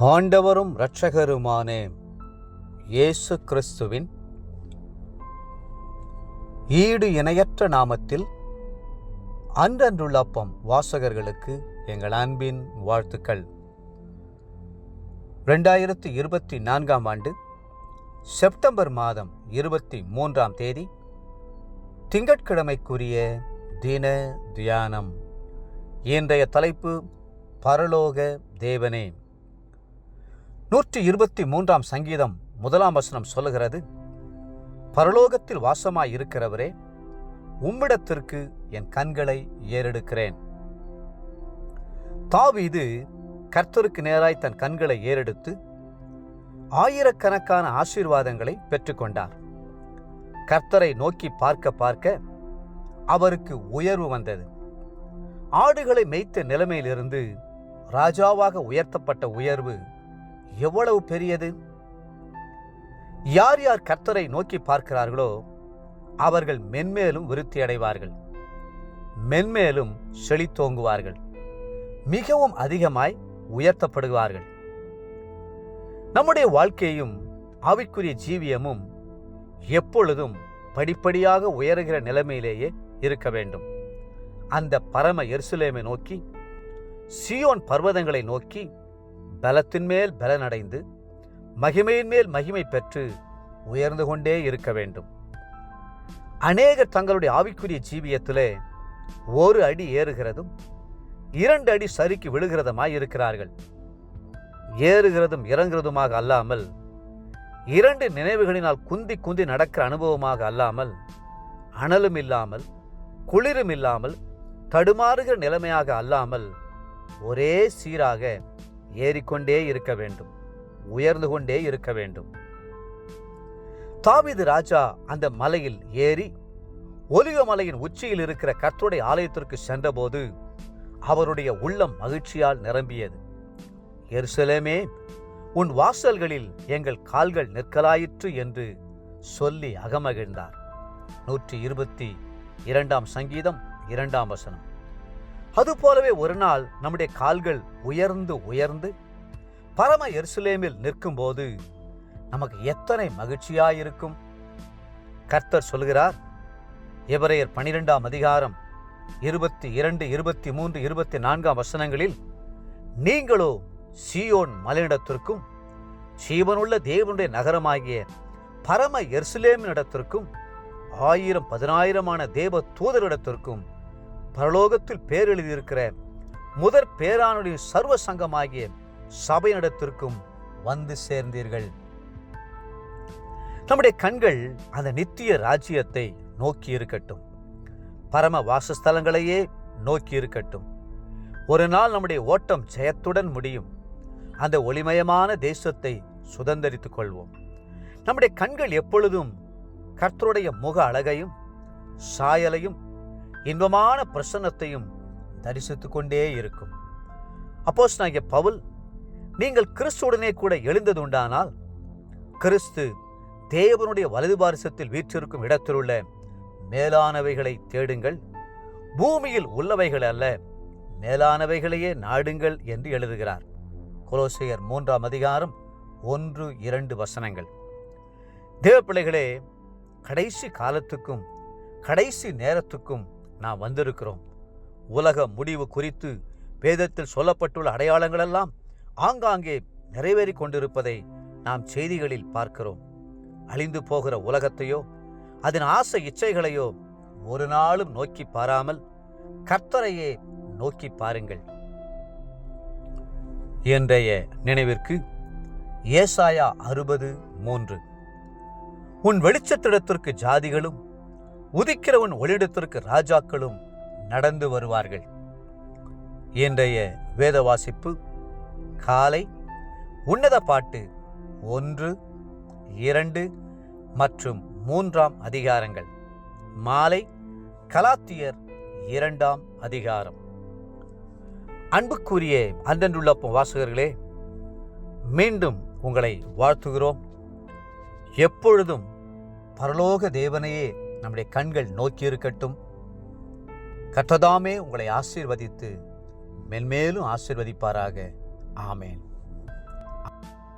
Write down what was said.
ஆண்டவரும் இரட்சகருமான இயேசு கிறிஸ்துவின் ஈடு இணையற்ற நாமத்தில் அன்றன்றுள்ள அப்பம் வாசகர்களுக்கு எங்கள் அன்பின் வாழ்த்துக்கள். 2024 ஆண்டு செப்டம்பர் மாதம் 23 தேதி திங்கட்கிழமைக்குரிய தின தியானம். இன்றைய தலைப்பு பரலோக தேவனே. 123 சங்கீதம் 1 வசனம் சொல்லுகிறது, பரலோகத்தில் வாசமாயிருக்கிறவரே, உம்மிடத்திற்கு என் கண்களை ஏறெடுக்கிறேன். தாவீது கர்த்தருக்கு நேராய் தன் கண்களை ஏறெடுத்து ஆயிரக்கணக்கான ஆசீர்வாதங்களை பெற்றுக்கொண்டார். கர்த்தரை நோக்கி பார்க்க பார்க்க அவருக்கு உயர்வு வந்தது. ஆடுகளை மேய்த்த நிலைமையிலிருந்து ராஜாவாக உயர்த்தப்பட்ட உயர்வு எவ்வளவு பெரியது! யார் யார் கர்த்தரை நோக்கி பார்க்கிறார்களோ அவர்கள் மென்மேலும் விருத்தி அடைவார்கள், மென்மேலும் செழித்தோங்குவார்கள், மிகவும் அதிகமாய் உயர்த்தப்படுவார்கள். நம்முடைய வாழ்க்கையும் ஆவிக்குரிய ஜீவியமும் எப்பொழுதும் படிப்படியாக உயர்கிற நிலைமையிலேயே இருக்க வேண்டும். அந்த பரம எருசலேமை நோக்கி, சீயோன் பர்வதங்களை நோக்கி பலத்தின் மேல் பலனடைந்து மகிமையின் மேல் மகிமை பெற்று உயர்ந்து கொண்டே இருக்க வேண்டும். அநேகர் தங்களுடைய ஆவிக்குரிய ஜீவியத்திலே ஒரு அடி ஏறுகிறதும் 2 அடி சறுக்கி விழுகிறதுமாய் இருக்கிறார்கள். ஏறுகிறதும் இறங்குறதுமாக அல்லாமல், 2 நினைவுகளினால் குந்தி குந்தி நடக்கிற அனுபவமாக அல்லாமல், அனலும் இல்லாமல் குளிரும் இல்லாமல் தடுமாறுகிற நிலைமையாக அல்லாமல், ஒரே சீராக ஏறிக்கொண்டே இருக்க வேண்டும், உயர்ந்து கொண்டே இருக்க வேண்டும். தாவீது ராஜா அந்த மலையில் ஏறி ஒலிவ மலையின் உச்சியில் இருக்கிற கர்த்தருடைய ஆலயத்திற்கு சென்றபோது அவருடைய உள்ளம் மகிழ்ச்சியால் நிரம்பியது. எருசலேமே, உன் வாசல்களில் எங்கள் கால்கள் நிற்கலாயிற்று என்று சொல்லி அகமகிழ்ந்தார். 122 சங்கீதம் 2 வசனம். அதுபோலவே ஒரு நாள் நம்முடைய கால்கள் உயர்ந்து உயர்ந்து பரம எருசலேமில் நிற்கும்போது நமக்கு எத்தனை மகிழ்ச்சியாயிருக்கும்! கர்த்தர் சொல்கிறார், எபிரெயர் 12 அதிகாரம் 22, 23, 24 வசனங்களில், நீங்களோ சீயோன் மலையிடத்திற்கும் ஜீவனுள்ள தேவனுடைய நகரமாகிய பரம எருசலேமினிடத்திற்கும் 1000 10,000 தேவ தூதரிடத்திற்கும் பரலோகத்தில் பேர் எழுதியிருக்கிற முதற் பேரானுடைய சர்வ சங்கமாகிய சபையினிடத்திற்கும் வந்து சேர்ந்தீர்கள். நம்முடைய கண்கள் அந்த நித்திய ராஜ்யத்தை நோக்கி இருக்கட்டும், பரம வாசஸ்தலங்களையே நோக்கி இருக்கட்டும். ஒரு நாள் நம்முடைய ஓட்டம் ஜெயத்துடன் முடியும். அந்த ஒளிமயமான தேசத்தை சுதந்தரித்துக் கொள்வோம். நம்முடைய கண்கள் எப்பொழுதும் கர்த்தருடைய முக அழகையும் சாயலையும் இன்பமான பிரசன்னத்தையும் தரிசித்துக் கொண்டே இருக்கும். அப்போஸ்தலனாகிய பவுல், நீங்கள் கிறிஸ்துவுடனே கூட எழுந்தது உண்டானால் கிறிஸ்து தேவனுடைய வலது பாரிசத்தில் வீற்றிருக்கும் இடத்திலுள்ள மேலானவைகளை தேடுங்கள், பூமியில் உள்ளவைகள் அல்ல, மேலானவைகளையே நாடுங்கள் என்று எழுதுகிறார். கொலோசையர் 3 அதிகாரம் 1, 2 வசனங்கள். தேவ பிள்ளைகளே, கடைசி காலத்துக்கும் கடைசி நேரத்துக்கும் நாம் வந்திருக்கிறோம். உலக முடிவு குறித்து வேதத்தில் சொல்லப்பட்டுள்ள அடையாளங்கள் எல்லாம் ஆங்காங்கே நிறைவேறி கொண்டிருப்பதை நாம் செய்திகளில் பார்க்கிறோம். அழிந்து போகிற உலகத்தையோ அதன் ஆசை இச்சைகளையோ ஒரு நாளும் நோக்கி பாராமல் கர்த்தரையே நோக்கி பாருங்கள். இன்றைய நினைவிற்கு ஏசாயா 60:3, உன் வெளிச்சத்திடத்திற்கு ஜாதிகளும் உதிக்கிற உன் ஒளியிடத்திற்கு ராஜாக்களும் நடந்து வருவார்கள். இன்றைய வேத வாசிப்பு காலை உன்னத பாட்டு 1, 2 மற்றும் 3 அதிகாரங்கள், மாலை கலாத்தியர் 2 அதிகாரம். அன்புக்குரிய அன்றன்றுள்ள வாசகர்களே, மீண்டும் உங்களை வாழ்த்துகிறோம். எப்பொழுதும் பரலோக தேவனையே நம்முடைய கண்கள் நோக்கி இருக்கட்டும். கர்த்தர் தாமே உங்களை ஆசீர்வதித்து மென்மேலும் ஆசீர்வதிப்பாராக. ஆமேன்.